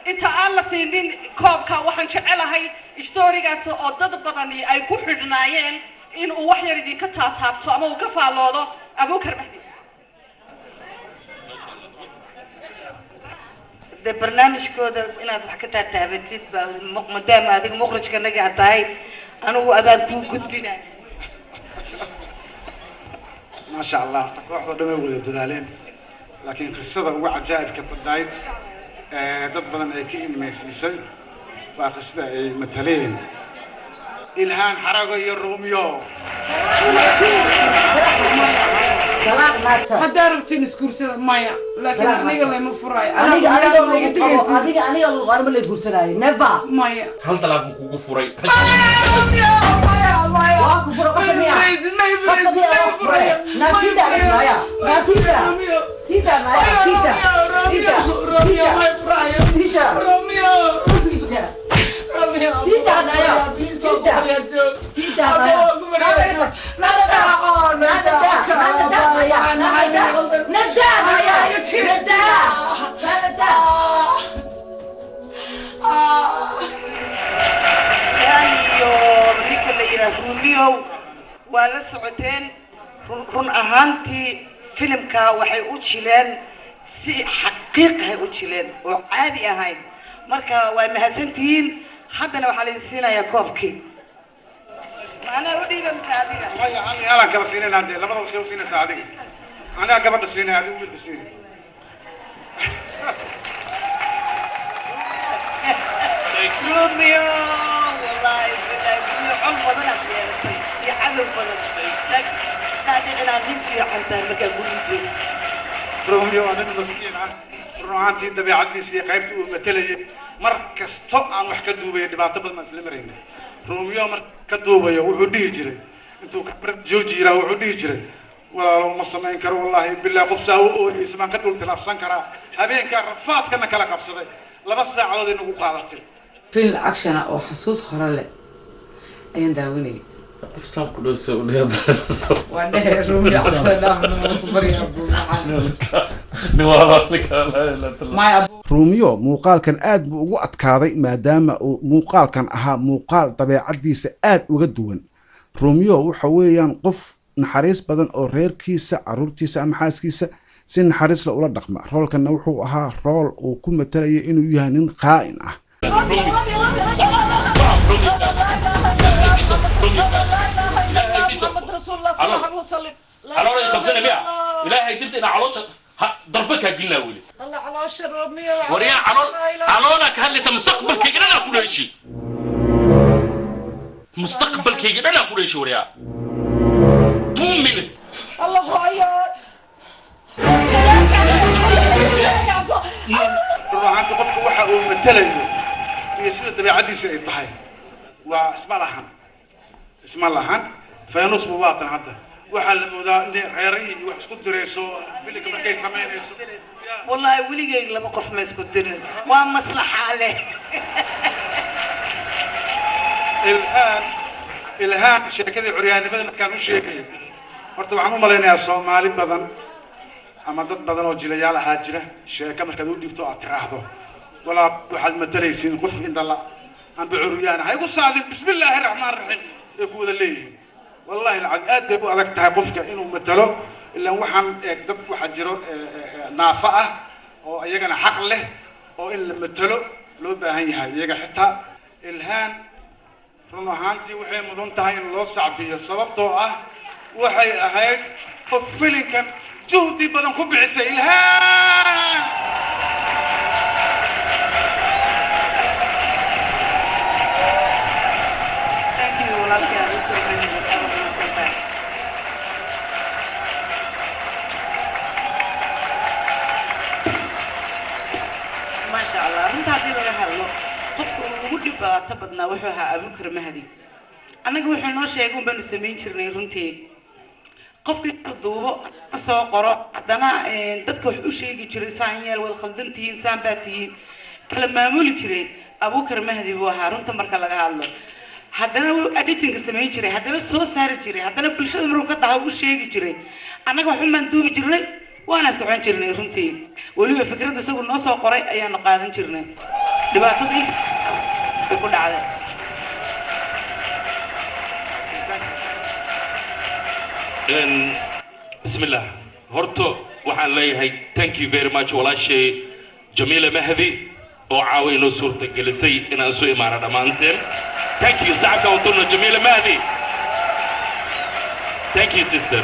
أنت الله سنين كوبكا وحن شعلها هاي إشتورية سو أضد بدني أي كحرنايين إن وحي يردي كتاتاب تو أما وقف على هذا أبو كرمهدي
ده برنامج كودا إن هذا حكيتها تابتيت مدام هذيك مخرج كنا قاعد أنا وأذان كود بينا
ما شاء الله تقوح ضدنا ودلالين لكن قصة هو عجائب كبدايت ضد بدن أكيد ما يسيسن وقصة مثلين إلهان حرقة يا روميو
طلاق ناقته
haddaa rabtiin isguursada maya laakiin aniga lama furaayo
aniga lagu qaarma la guursanaayo neba
maya
hal dalaaq kugu furay
waa la socoteen run ahaantii filimka waxay u jileen si xaqiiqahay u jileen oo caadi ahayn marka waa mahadsantihiin haddana waxaa laydin siinayaa koobkii macnaa u dhiiba mise adiga
maya hal helaan kala siinayna hadee labadaba see u siinaysaa adiga anigaa gabadha siinaya adigu wiilka siinay
Romeo wallahi billahi col badanaad yeelatay iyo cadow badan dhaadhicinaa nin fiican tahay markaa guri joogto
Romeo waa nin maskiin ah run ahaantii dabeecaddiisa iyo qaybta uu matalayay mar kasto aan wax ka duubaya dhibaato badan aan isla marayna Romeo mar ka duubayo wuxuu dhihi jiray intuu kabrad jooji jiraa wuxuu dhihi jiray walaalo ma samayn karo wallahi billahi qof saa u ooyaysa baan ka dul tilaabsan karaa habeenkaa rafaadkana kala qabsaday 2 saacadood inagu qaadatay
فيلم أكشن أو حسوس خرالة أين داوني
صاب كله سوي
وأنا رومي أصلا دام مريم أبو معنا
روميو muuqaalkan aad buu ugu adkaaday maadaama uu muuqaalkan ahaa muuqaal dabeecadiisa aad uga duwan روميو waxa weeyaan qof naxariis badan oo reerkiisa caruurtiisa ama xaaskiisa si naxariis la ula dhaqma roolkana wuxuu ahaa rool uu ku matalay inuu yahay nin qaa'in ah
على خمسين مئة إلهي تبدأ إن علوش ضربك هجينا ولي
الله علوش روميو
وريا علونك هل لسه مستقبل كي أنا كل شيء مستقبل كي أنا كل شيء وريا تومين
الله هيا
ruuxaanta qofku waxa uu matalayo iyo sida dabeecadiisa ay tahay waa isma lahan fayanus mubaatan hadda waxa la moodaa in reerihii wax isku direyso filimka markay sameynayso
wallahi weligay laba qof ma isku dirin waa maslaxa leh
ilhaan sheekadii curyaanimada markaan u sheegay horta waxaan u malaynayaa Soomaali badan ama dad badan oo jilayaal ahaa jira sheeka markaad u dhibto aad tiraahdo walaa waxaad matalaysiin qof indala aan bucuriyaan hay ku saadin bismillaahir rahmaanir rahiim ee ku wada leeyihiin wallahi aad bay u adag tahay qofka inuu matalo ilaa waxaan eeg dad waxa jiro naafa ah oo iyagana xaq leh oo in la matalo loo baahan yahay iyaga xitaa ilhaan run ahaantii waxay mudan tahay in loo sacbiyo sababtoo ah waxay ahayd qof filinkan جهدي بدن كبعسة إلهام
Thank you ما شاء الله أنت هذي ولا هلا قفك ودي بعتبرنا وحها أبو كرم هذي أنا قوي حنا شيء يقوم بنسمين شرني رنتي qofkii duubo soo qoro hadana dadka wax u sheegi jiray saanyeel wada khaldantii insaan baatihiin kala maamuli jiray Abuukar Mahdi buu ahaa runta marka laga hadlo hadana uu editing sameyn jiray hadana soo saari jiray hadana bulshada maruu ka tahay u sheegi jiray anaga wax ma duubi jirnay waana socon jirnay runtii waliba fikradu isagu noo soo qoray ayaan qaadan jirnay dhibaatadii ku dhacday
بسم الله هرتو وحن لي thank you very much ولا شيء جميلة مهدي وعاوينو صورة جلسي إن أسوء إمارة دمانتين thank you ساعة وطنو جميلة مهدي thank you sister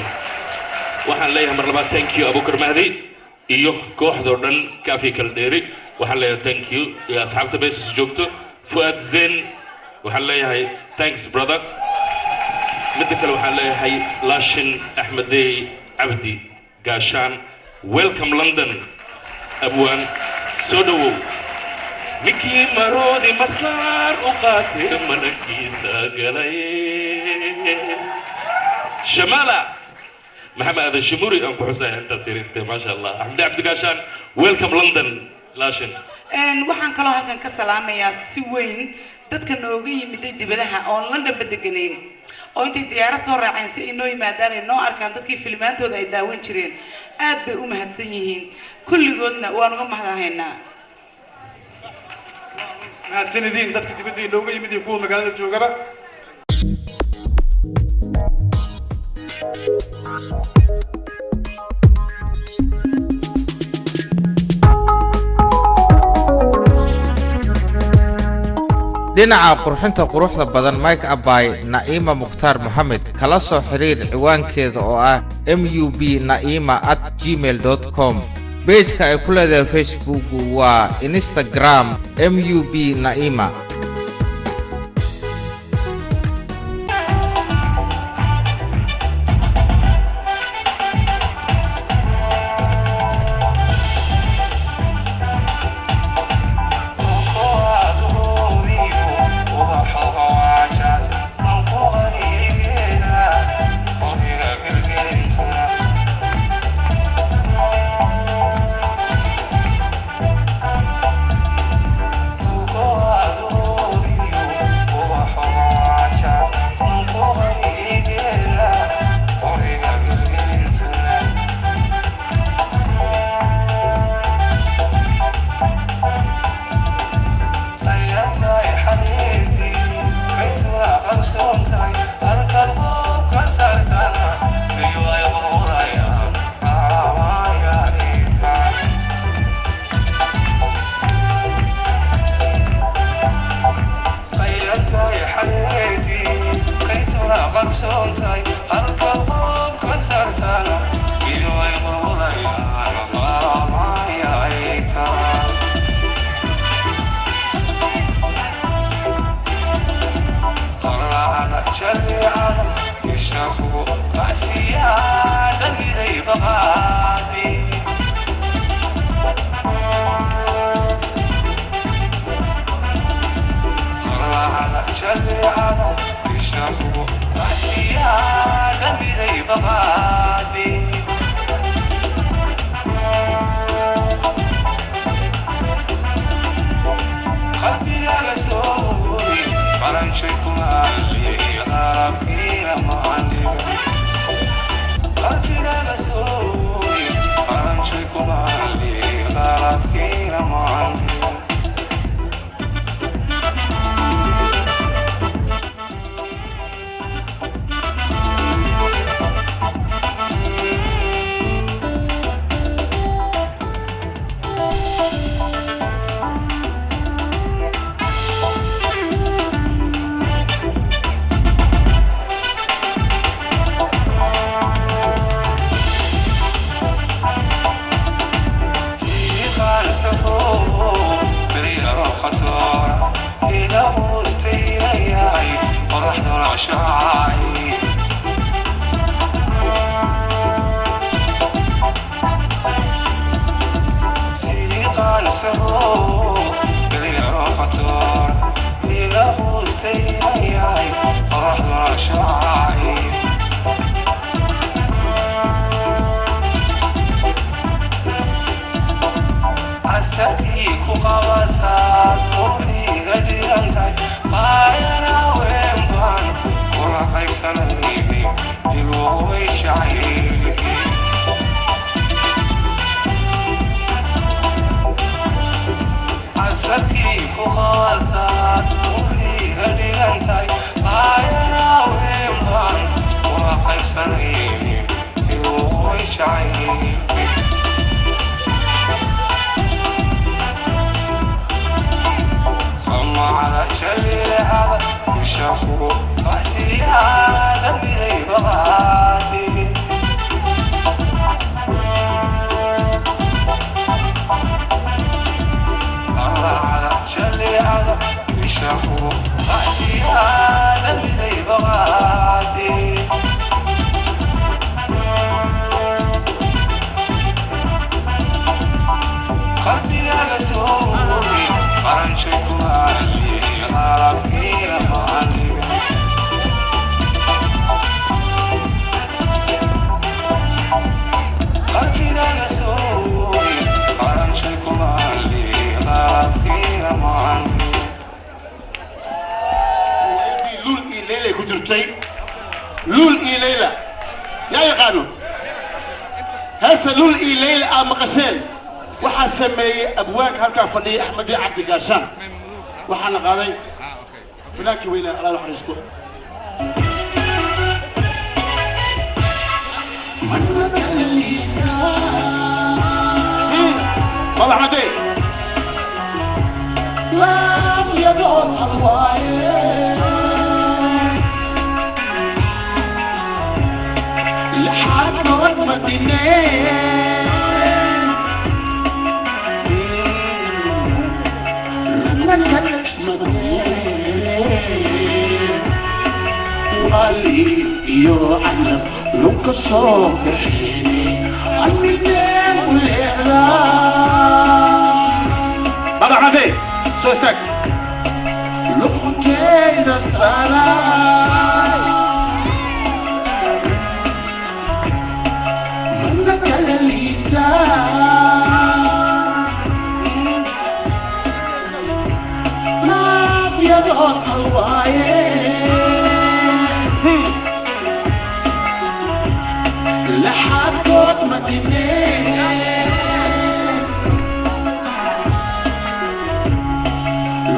وحن لي مرلبا thank you أبو بكر مهدي إيوه كوح دورن كافي كالديري وحن لي thank you يا أصحاب تبيس جوكتو فؤاد زين وحن لي thanks brother مدة كله وحن لي لاشن أحمدي cabdi gaashaan welcome london abwaan soo dhawow ninkii maroodi maslaar u qaatay managiisa galay shamaala maxamed aadan shimuri aan ku xusay inta siriste ma sha Allah axmed cabdi gaashaan welcome london laashin
waxaan kaloo halkan ka salaamayaa si weyn dadka nooga yimid dibadaha oo London badeganayn oo intay diyaarad soo raaceen si inoo yimaadaan inoo arkaan dadkii filmaantooda ay daawan jireen aad bay u mahadsan yihiin kulligoodna waan uga mahadnahaynaa
mahadsanidin dadka dibadda inooga yimid iyo kuwa magaalada joogaba
dhinaca qurxinta quruxda badan make up by Naima Mukhtar Mohamed kala soo xiriir ciwaankeeda oo ah mubnaima@gmail.com page-ka ay ku leedahay Facebook waa Instagram mubnaima
لول إي ليلى يا يقانو هسه لول إي ليلى مقسين waxaa sameeyay abwaanka halka fadhiya Axmed Cabdi Gaashaan waxaana qaaday filaanki weyna Allah naxariisto والله أحمد لا في يدور الوايه لحد وقفة النيل لك اسمك وقال لي يو علم لك الصبحيني عني دين والإعلام بابا عمدي شو استك لقطين السلام منك الليتا ما في يدور الوايه لحد قد ما تنين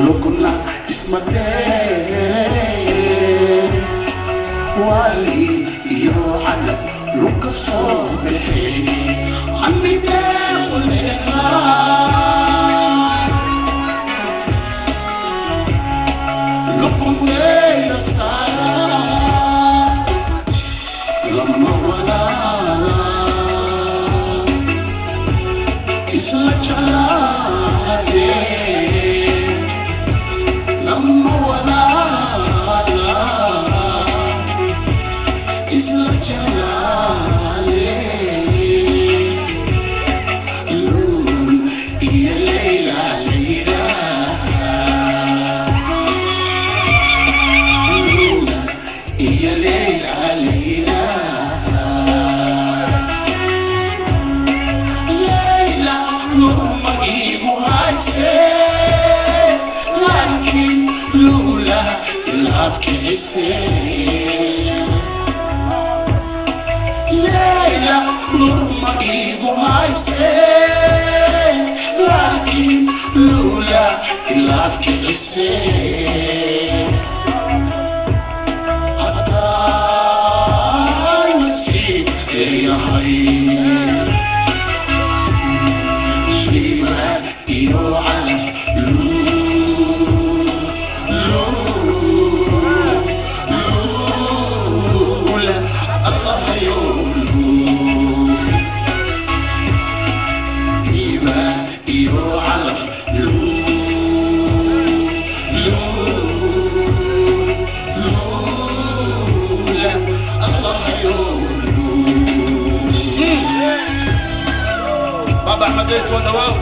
لو كنا اسمك والي يو علم لك الصبحيني عني داخل الإخلاق لقمتين السارة لما ولا اسمك جلالي لما ولا اسمك جلالي لول يا ليلى ليلى لول يا ليلى ليلى ليلى لما يجوا هايسين لكن لولا العبك السين ليلى لما يجوا هايسين لكن لولا العبك السين هداي نسيب يا حبيب لما يعرف لولا الله يقول لما يعرف لولا الله يقول بابا أحمد يسوى دواو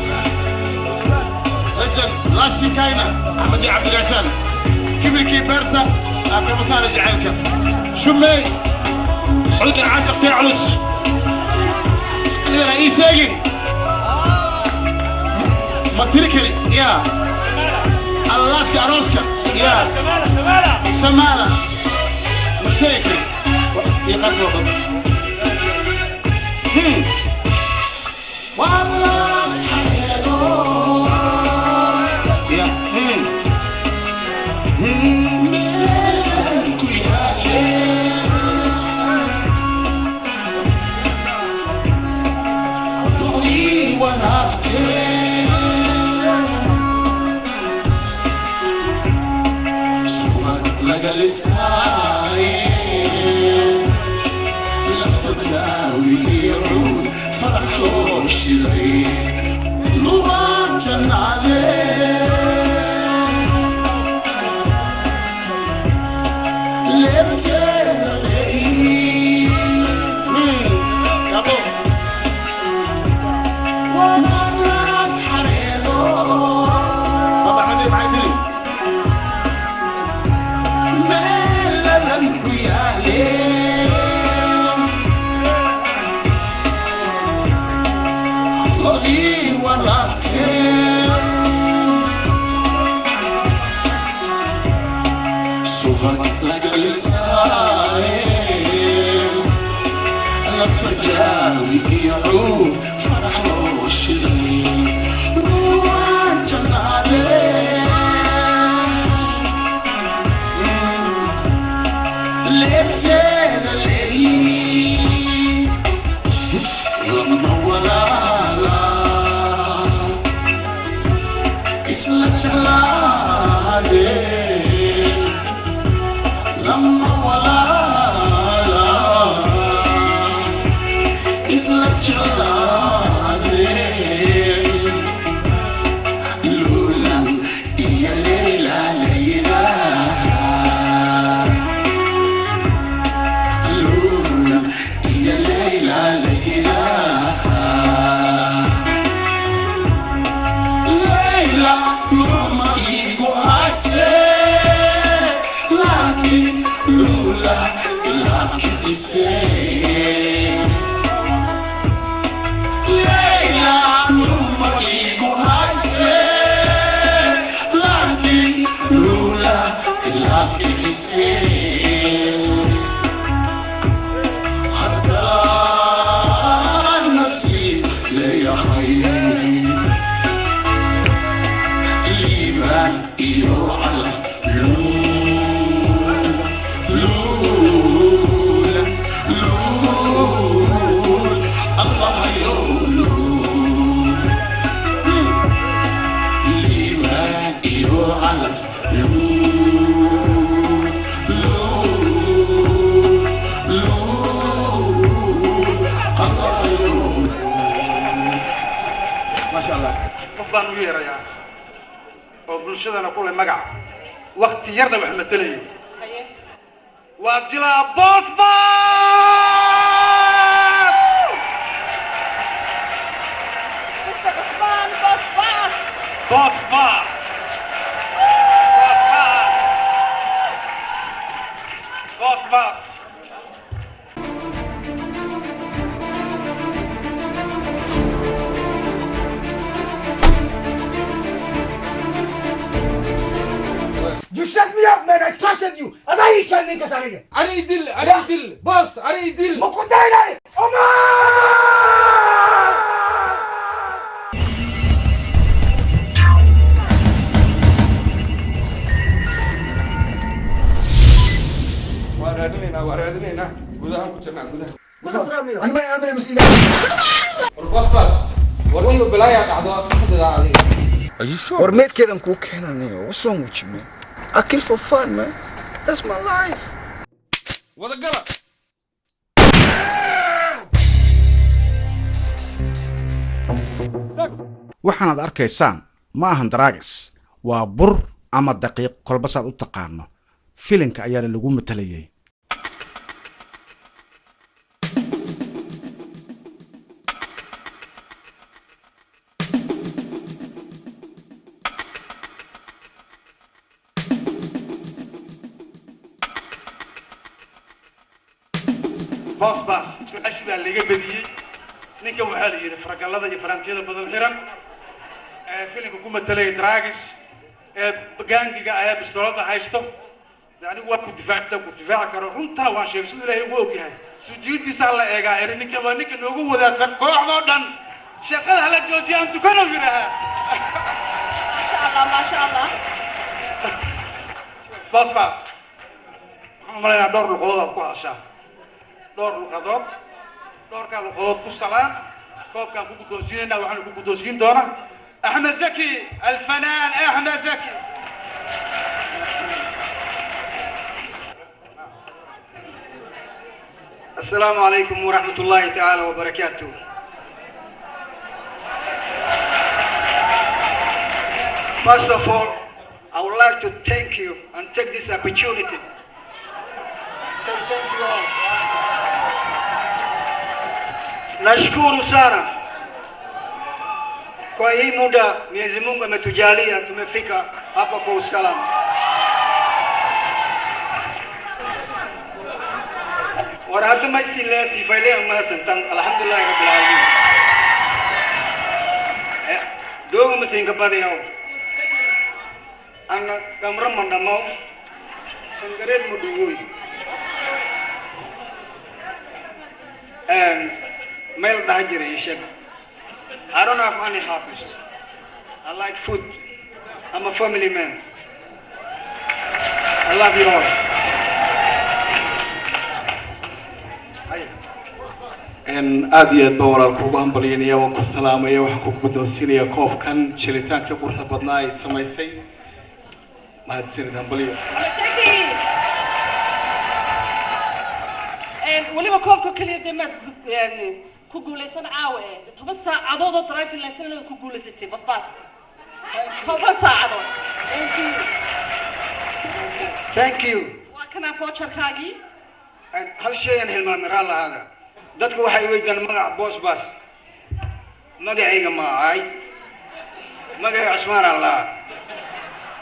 رجل راسي كاينة أحمد عبد العسان كبر كبرته أبي مصاري جعلك شمي عود العاشق تعلس اللي رئيس يجي ما تركني يا اللاسكا أروسكا يا سمالة مسيكي يقتلوا ضد والله اصحى يا دور يا ملكو يا ليل ونفتين سواك لقى لساين لفة جاوي يعود فرح لون شرين لوان جنالين لبتين عليين يا بو وانا الناس حريضون بابا عمدي معي دلي صوتك لك لسايل الفجاوي يعود فرح وشذي روان جنادي ليتين الليل لما ولا لا اسلا جلالي لما ولا لا اسلا جلالي لولا يا ليلى ليلى لولا يا ليلى ليلى ليلى لما يجوا عسل لكن لولا العفك السيل ليلى لما يجوا عسل لكن لولا العفك السيل حتى النصيب ليا خير ليبان إيو على لول لول لول الله يقول ليبان إيو على لول لول لول الله يقول
ما شاء الله qof baan ugu yeerayaa oo bulshadana ku leh magac waqti yarna wax matalaya waa jilaa boos baas
Mr. Usman, boss boss.
boos baas boos baas boos baas
You shut me up, man. I trusted you. And I can't think of anything.
أنا دل boss أنا دل
مقداي أما
ورانا gudaha ku jirnaa gudaha
أنا ما أدري مسؤولية.
boss warniba balaayaa dhacdo asxaabtada adiga
ورميت كده مكوك هنا نيو. What's wrong with you, man? I kill for fun, man. That's my life.
wada gala
waxaanaad arkaysaan ma ahan daraagis waa bur ama daqiiq kolba saad u taqaano filinka ayaana lagu matalayay
boos baas su'aashi baa laga badiyey ninka waxaa la yidhi faragallada iyo faraantiyada badan xiran filimka ku matalaya dragis gaangiga ayaa bistoolada haysto anigu waa ku difaaci karo runtana waan sheegay siduu ilaahay ugu ogyahay sujuudiisaa la eegaa eri ninka waa ninka noogu wadaagsan kooxdoo dhan shaqada hala joojiya aan dukano yidhaahaa
maasha allah
boos baas waxaan u malaynaa dhowr luqadood aad ku hadashaa dhowr luqadood dhowrkaa luqadood ku salaan koobkaan ku guddoonsiinaynaa waxaanu ku guddoonsiin doonaa أحمد زكي الفنان أحمد زكي
السلام عليكم ورحمة الله تعالى وبركاته. First of all, I would like to thank you and take this opportunity. Say thank you all. Nashukuru sana kwa hii muda Mwenyezi Mungu ametujalia tumefika hapa kwa usalama. Warahatu maisile sifaile amma santan alhamdulillah rabbil alamin. Dogo masinga pade yao. Anna kamram mandamau Sangared Mudugui. Male digestion. I don't have any hobbies. I like food. I'm a family man. I love you all.
aad iyo aad baan walaalka ugu hambalyaynaya waan ku salaamaya waxaan ku guddoonsiinaya koobkan jelitaanka quruxda badnaa ay samaysay mahadsanid hambalyo
weliba koobka keliya dee maad ku guulaysan caawa ee 10 saacadood oo driving license ku guulaysatay basbaas 10 saacadood
Thank you.
waa kana voucherkaagii
hal shay aan hilmaamiraa lahaada dadku waxay weydaan magaca boss bas magacayga ma ahay magaca Usmaan Allah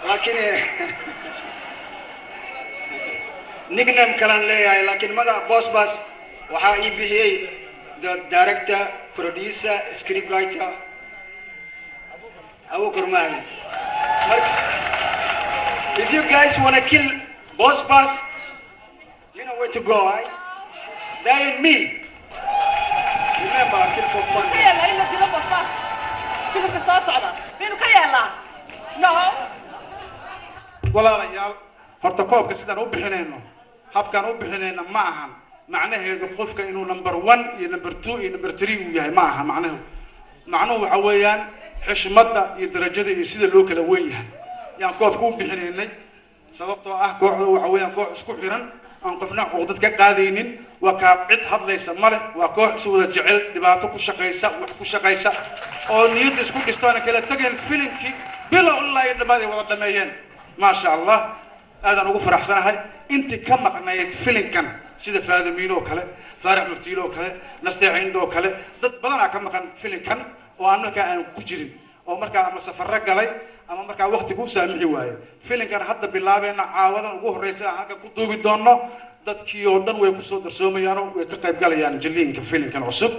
laakiin nickname kalan leeyahay laakiin magaca boss bas waxa ii bixiyay the director producer script writer Abu Kurman if you guys want to kill boss bas you know where to go right that ain't me remember I kill for fun
يلا إلا دي لبس بس كله كسر صعدة بينو كيلا no
walaalayaal horta koobka sidaan u bixinayno habkaan u bixinayna ma ahan macnaheedu qofka inuu number 1 iyo number 2 iyo number 3 uu yahay ma aha macnuhu waxa weeyaan xishmadda iyo darajada iyo sida loo kala weyn yahay yaan koobka u bixinaynay sababtoo ah kooxdu waxa weeyaan koox isku xiran aan qofna uqdad ka qaadaynin waa ka cid hadlaysa male waa koox si wada jecel dhibaato ku shaqeysa wax ku shaqeysa oo niyad isku dhistoona kala tageen filimkii bilo ilaa ay dhamaad wada dhameeyeen ma sha Allah aadan ugu faraxsanahay intii ka maqnayd filimkan sida Faadimiin oo kale Faarax Murtiil oo kale Nasteexiin oo kale dad badan ka maqan filimkan oo aan markaa aan ku jirin oo markaa ama safar galay ama markaa waqti ku saamixi waayay filimkan hadda bilaabeena caawadan ugu horeysa halka ku duubi doono dadkii oo dhan way ku soo darsoomayaan oo way ka qayb galayaan jiliinka filimkan cusub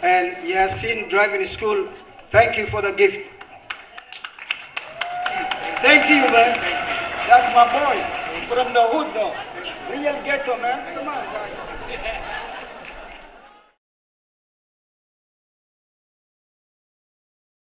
and Yasin driving school thank you for the gift thank you man that's my boy from the hood though real ghetto man come on guys